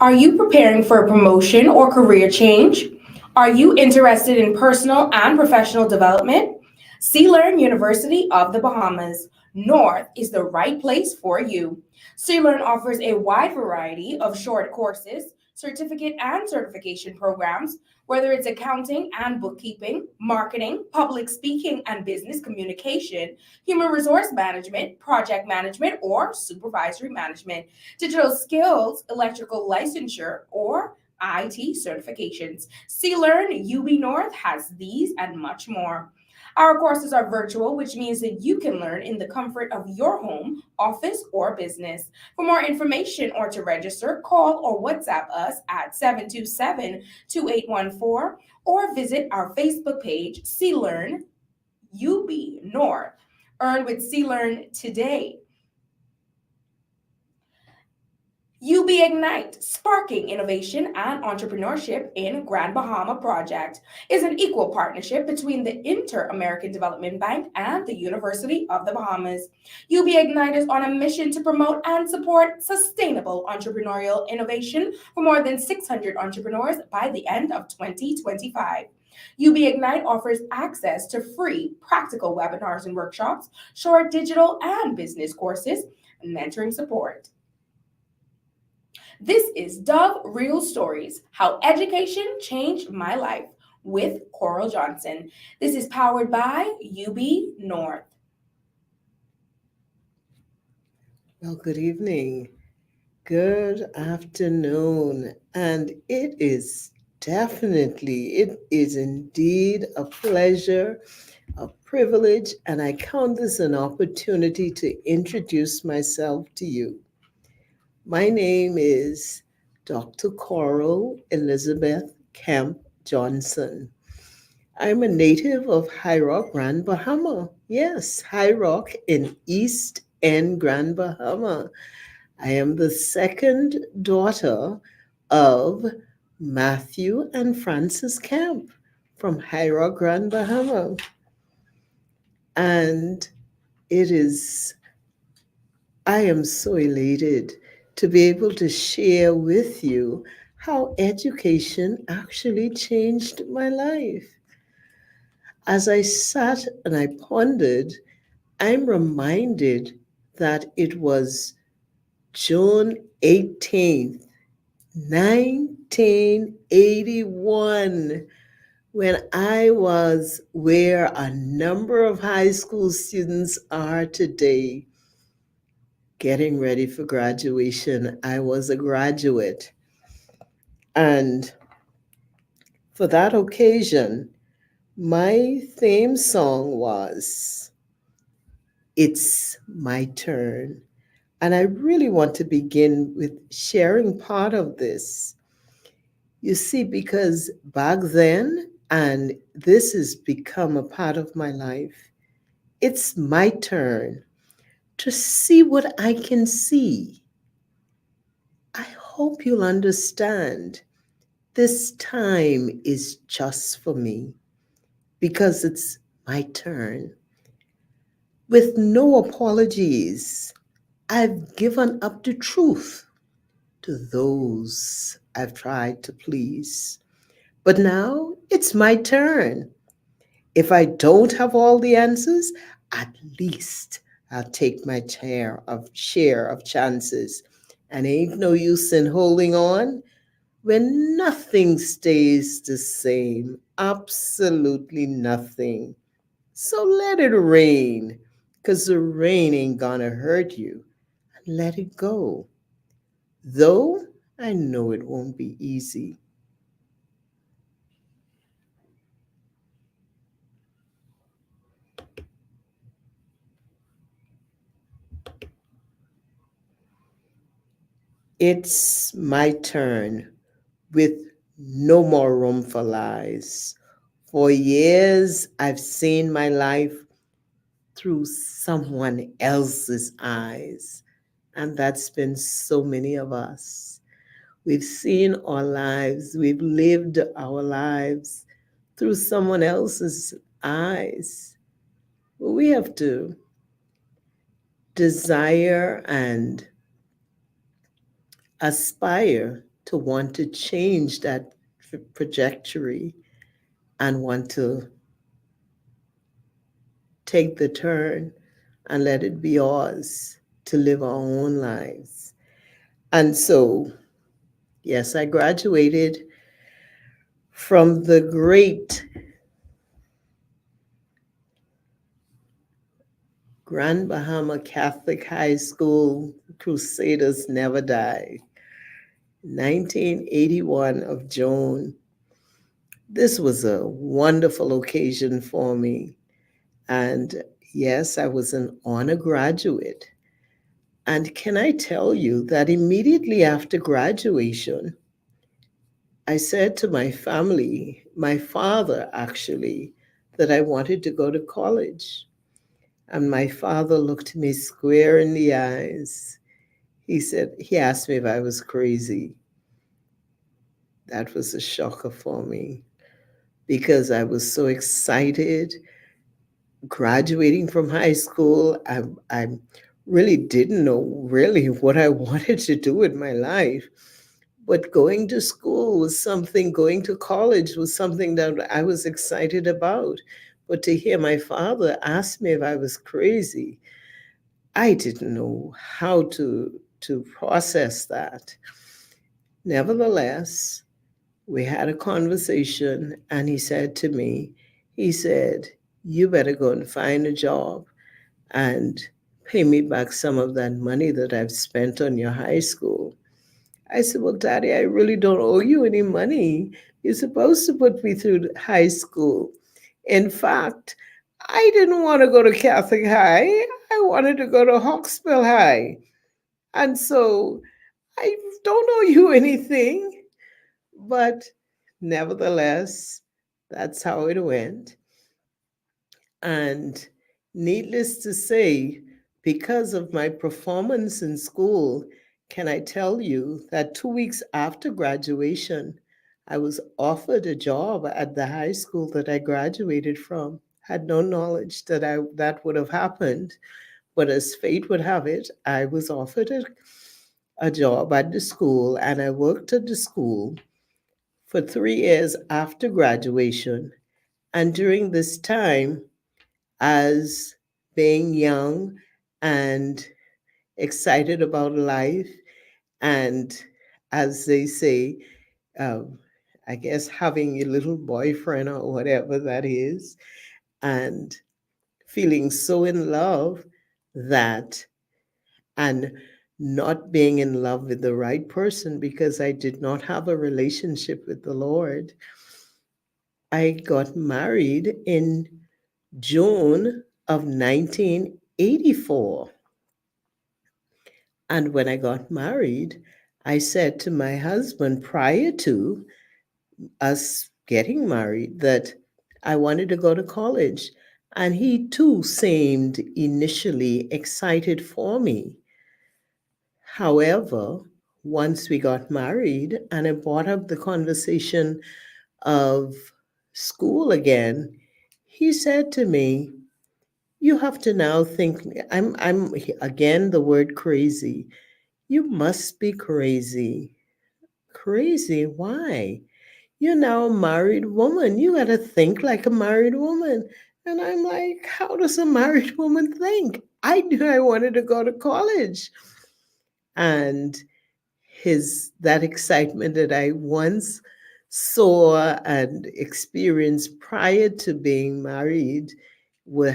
Are you preparing for a promotion or career change? Are you interested in personal and professional development? CLearn University of the Bahamas North is the right place for you. CLearn offers a wide variety of short courses, certificate and certification programs, whether it's accounting and bookkeeping, marketing, public speaking and business communication, human resource management, project management, or supervisory management, digital skills, electrical licensure, or IT certifications. CLearn UB North has these and much more. Our courses are virtual, which means that you can learn in the comfort of your home, office, or business. For more information or to register, call or WhatsApp us at 727-2814 or visit our Facebook page, CLearn UB North. Earn with CLearn today. UB Ignite, Sparking Innovation and Entrepreneurship in Grand Bahama Project, is an equal partnership between the Inter-American Development Bank and the University of the Bahamas. UB Ignite is on a mission to promote and support sustainable entrepreneurial innovation for more than 600 entrepreneurs by the end of 2025. UB Ignite offers access to free practical webinars and workshops, short digital and business courses, and mentoring support. This is Dove Real Stories How Education Changed My Life with Coral Johnson. This is powered by UB North. Well, good evening, good afternoon, and it is indeed a pleasure, a privilege, and I count this an opportunity to introduce myself to you. My name is Dr. Coral Elizabeth Kemp Johnson. I'm a native of High Rock, Grand Bahama. Yes, High Rock in East End, Grand Bahama. I am the second daughter of Matthew and Frances Camp from High Rock, Grand Bahama. And it is, I am so elated to be able to share with you how education actually changed my life. As I sat and I pondered, I'm reminded that it was June 18th, 1981, when I was where a number of high school students are today, getting ready for graduation. I was a graduate. And for that occasion, my theme song was It's My Turn. And I really want to begin with sharing part of this. You see, because back then, and this has become a part of my life, it's my turn to see what I can see. I hope you'll understand this time is just for me because it's my turn. With no apologies, I've given up the truth to those I've tried to please. But now it's my turn. If I don't have all the answers, at least I'll take my share of chances. And ain't no use in holding on when nothing stays the same. Absolutely nothing. So let it rain, because the rain ain't gonna hurt you. And let it go. Though I know it won't be easy. It's my turn with no more room for lies. For years, I've seen my life through someone else's eyes. And that's been so many of us. We've seen our lives, we've lived our lives through someone else's eyes. But we have to desire and aspire to want to change that trajectory and want to take the turn and let it be ours to live our own lives. And so, yes, I graduated from the great Grand Bahama Catholic High School, Crusaders Never Die, 1981 of June. This was a wonderful occasion for me. And yes, I was an honor graduate. And can I tell you that immediately after graduation, I said to my family, my father actually, that I wanted to go to college. And my father looked me square in the eyes. He asked me if I was crazy. That was a shocker for me because I was so excited graduating from high school. I really didn't know really what I wanted to do with my life. But going to school was something, going to college was something that I was excited about. But to hear my father ask me if I was crazy, I didn't know how to process that. Nevertheless, we had a conversation, and he said to me, he said, "You better go and find a job and pay me back some of that money that I've spent on your high school." I said, "Well, Daddy, I really don't owe you any money. You're supposed to put me through high school. In fact, I didn't want to go to Catholic High. I wanted to go to Hawksbill High. And so I don't owe you anything." But nevertheless, that's how it went. And needless to say, because of my performance in school, can I tell you that 2 weeks after graduation, I was offered a job at the high school that I graduated from. Had no knowledge that would have happened, but as fate would have it, I was offered a job at the school, and I worked at the school for 3 years after graduation. And during this time, as being young and excited about life, and as they say, um, I guess having a little boyfriend or whatever that is, and feeling so in love that, and not being in love with the right person because I did not have a relationship with the Lord. I got married in June of 1984. And when I got married, I said to my husband prior to us getting married that I wanted to go to college. And he too seemed initially excited for me. However, once we got married and I brought up the conversation of school again, he said to me, "You have to now think." I'm again the word crazy. "You must be crazy." Crazy? Why? You're now a married woman. You got to think like a married woman. And I'm like, how does a married woman think? I knew I wanted to go to college. And that excitement that I once saw and experienced prior to being married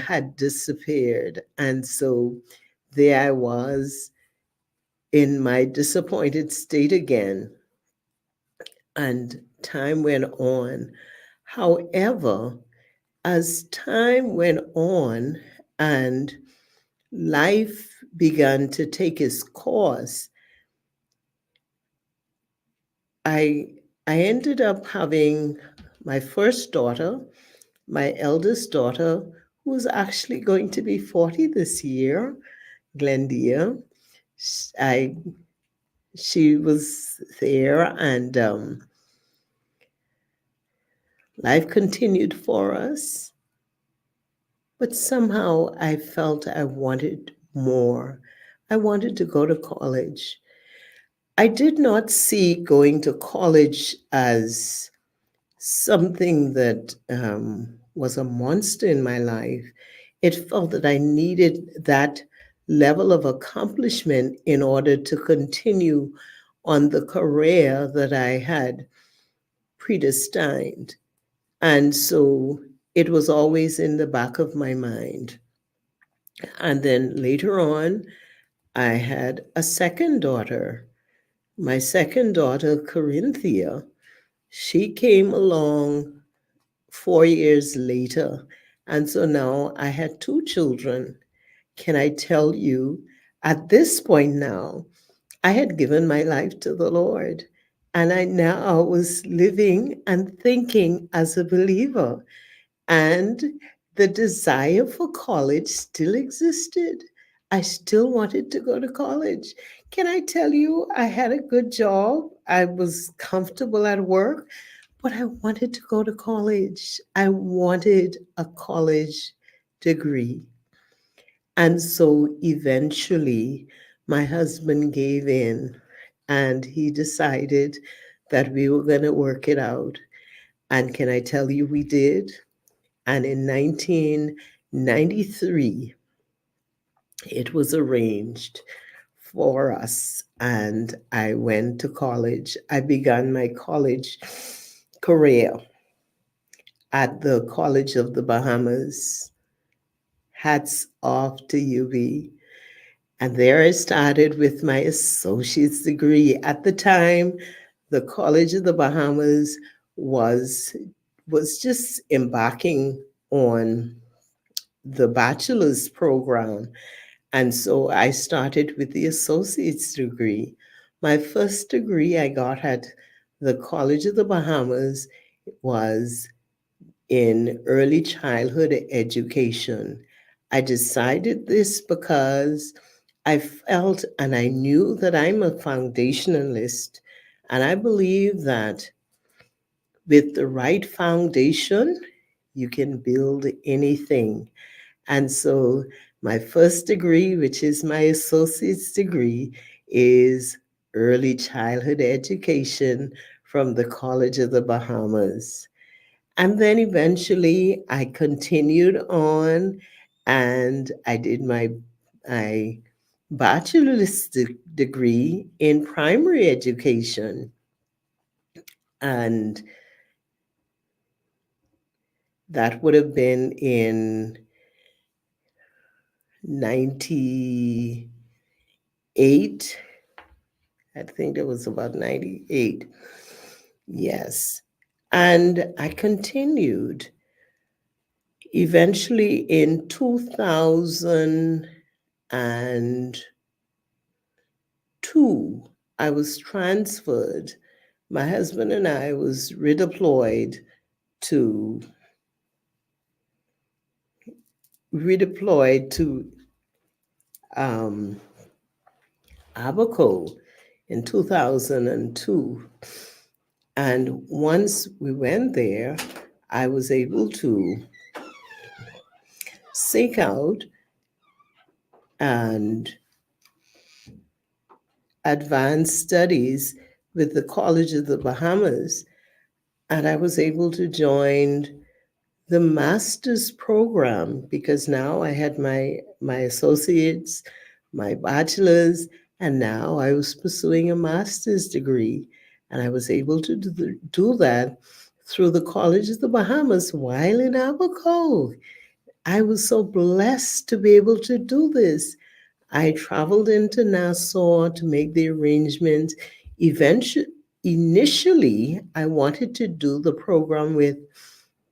had disappeared. And so there I was in my disappointed state again. And time went on. However, as time went on and life began to take its course, I ended up having my first daughter, my eldest daughter, who's actually going to be 40 this year, Glendia. I She was there, and life continued for us. But somehow I felt I wanted more. I wanted to go to college. I did not see going to college as something that was a monster in my life. It felt that I needed that level of accomplishment in order to continue on the career that I had predestined. And so it was always in the back of my mind. And then later on, I had a second daughter. My second daughter, Corinthia, she came along 4 years later. And so now I had two children. Can I tell you, at this point now, I had given my life to the Lord. And I now was living and thinking as a believer. And the desire for college still existed. I still wanted to go to college. Can I tell you, I had a good job. I was comfortable at work, but I wanted to go to college. I wanted a college degree. And so eventually, my husband gave in and he decided that we were going to work it out. And can I tell you, we did? And in 1993, it was arranged for us, and I went to college. I began my college career at the College of the Bahamas. Hats off to UB. And there I started with my associate's degree. At the time, the College of the Bahamas was just embarking on the bachelor's program. And so I started with the associate's degree. My first degree I got at the College of the Bahamas was in early childhood education. I decided this because I felt and I knew that I'm a foundationalist, and I believe that with the right foundation, you can build anything. And so my first degree, which is my associate's degree, is early childhood education from the College of the Bahamas. And then eventually I continued on and I did my bachelor's degree in primary education. And that would have been in 98. I think it was about 98. Yes. And I continued. Eventually in 2002, I was transferred. My husband and I was redeployed to um, Abaco in 2002. And once we went there, I was able to seek out and advance studies with the College of the Bahamas. And I was able to join the master's program because now I had my associates, my bachelor's, and now I was pursuing a master's degree. And I was able to do that through the College of the Bahamas while in Abaco. I was so blessed to be able to do this. I traveled into Nassau to make the arrangements. Initially, I wanted to do the program with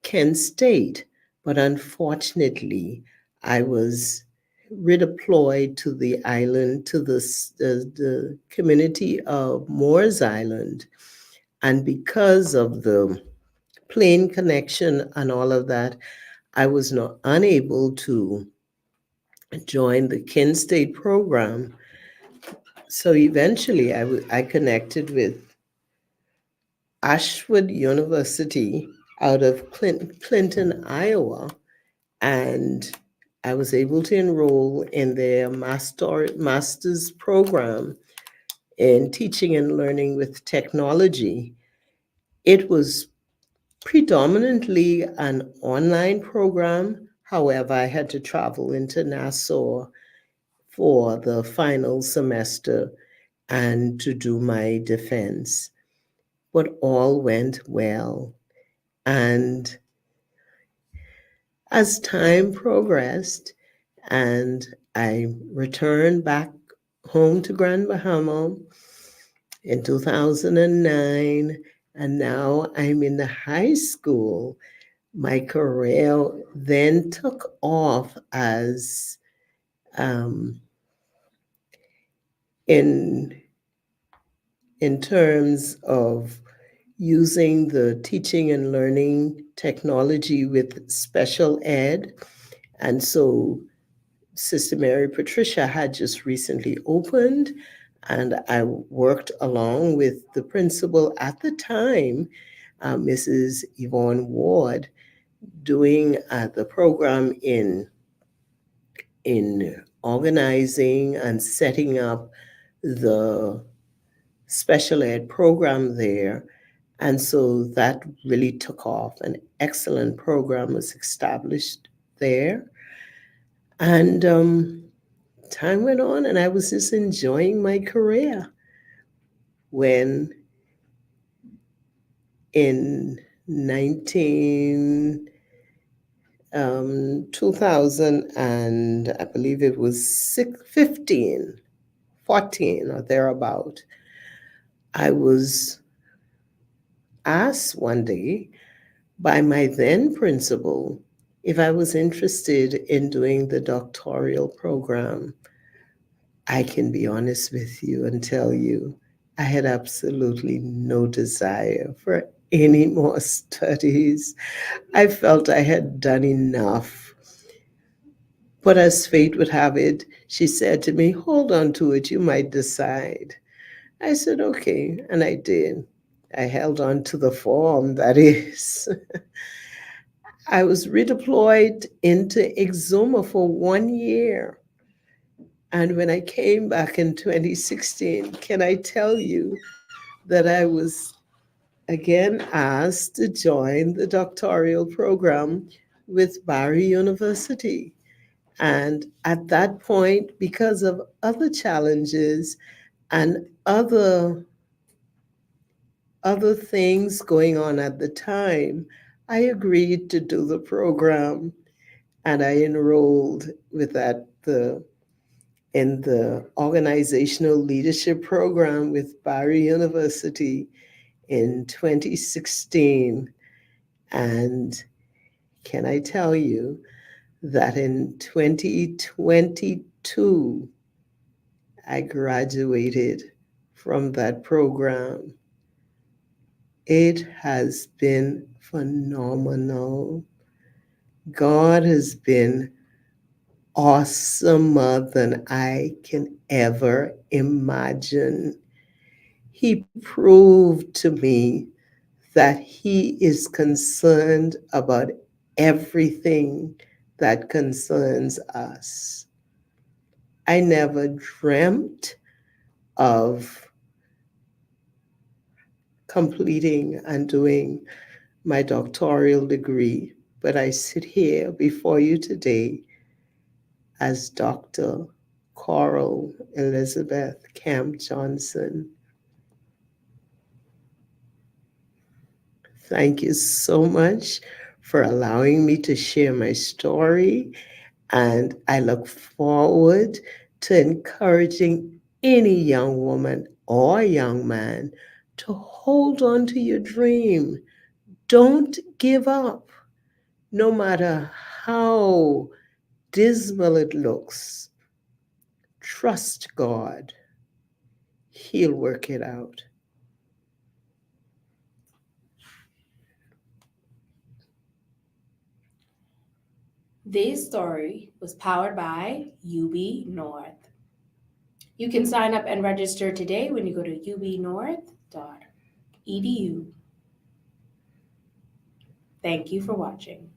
Kent State, but unfortunately, I was redeployed to the island, to the community of Moores Island. And because of the plane connection and all of that, I was not unable to join the Kent State program. So eventually, I connected with Ashford University out of Clinton, Iowa, and I was able to enroll in their master's program in teaching and learning with technology. It was predominantly an online program. However, I had to travel into Nassau for the final semester and to do my defense. But all went well. And as time progressed and I returned back home to Grand Bahama in 2009, and now I'm in the high school, my career then took off as um, in in terms of using the teaching and learning technology with special ed. And so Sister Mary Patricia had just recently opened, and I worked along with the principal at the time, Mrs. Yvonne Ward, doing the program in organizing and setting up the special ed program there. And so that really took off. An excellent program was established there. And time went on, and I was just enjoying my career when in 2000, and I believe it was 15, 14 or thereabout, I was asked one day by my then principal if I was interested in doing the doctoral program. I can be honest with you and tell you, I had absolutely no desire for any more studies. I felt I had done enough. But as fate would have it, she said to me, hold on to it, you might decide. I said, okay, and I did. I held on to the form, that is. I was redeployed into Exuma for 1 year. And when I came back in 2016, can I tell you that I was again asked to join the doctoral program with Barry University. And at that point, because of other challenges and other things going on at the time, I agreed to do the program, and I enrolled with in the organizational leadership program with Barry University in 2016. And can I tell you that in 2022, I graduated from that program. It has been phenomenal. God has been awesomer than I can ever imagine. He proved to me that He is concerned about everything that concerns us. I never dreamt of completing and doing my doctoral degree, but I sit here before you today as Dr. Coral Elizabeth Camp Johnson. Thank you so much for allowing me to share my story, and I look forward to encouraging any young woman or young man to hold on to your dream. Don't give up, no matter how dismal it looks. Trust God, He'll work it out. This story was powered by UB North. You can sign up and register today when you go to ubnorth.edu. Thank you for watching.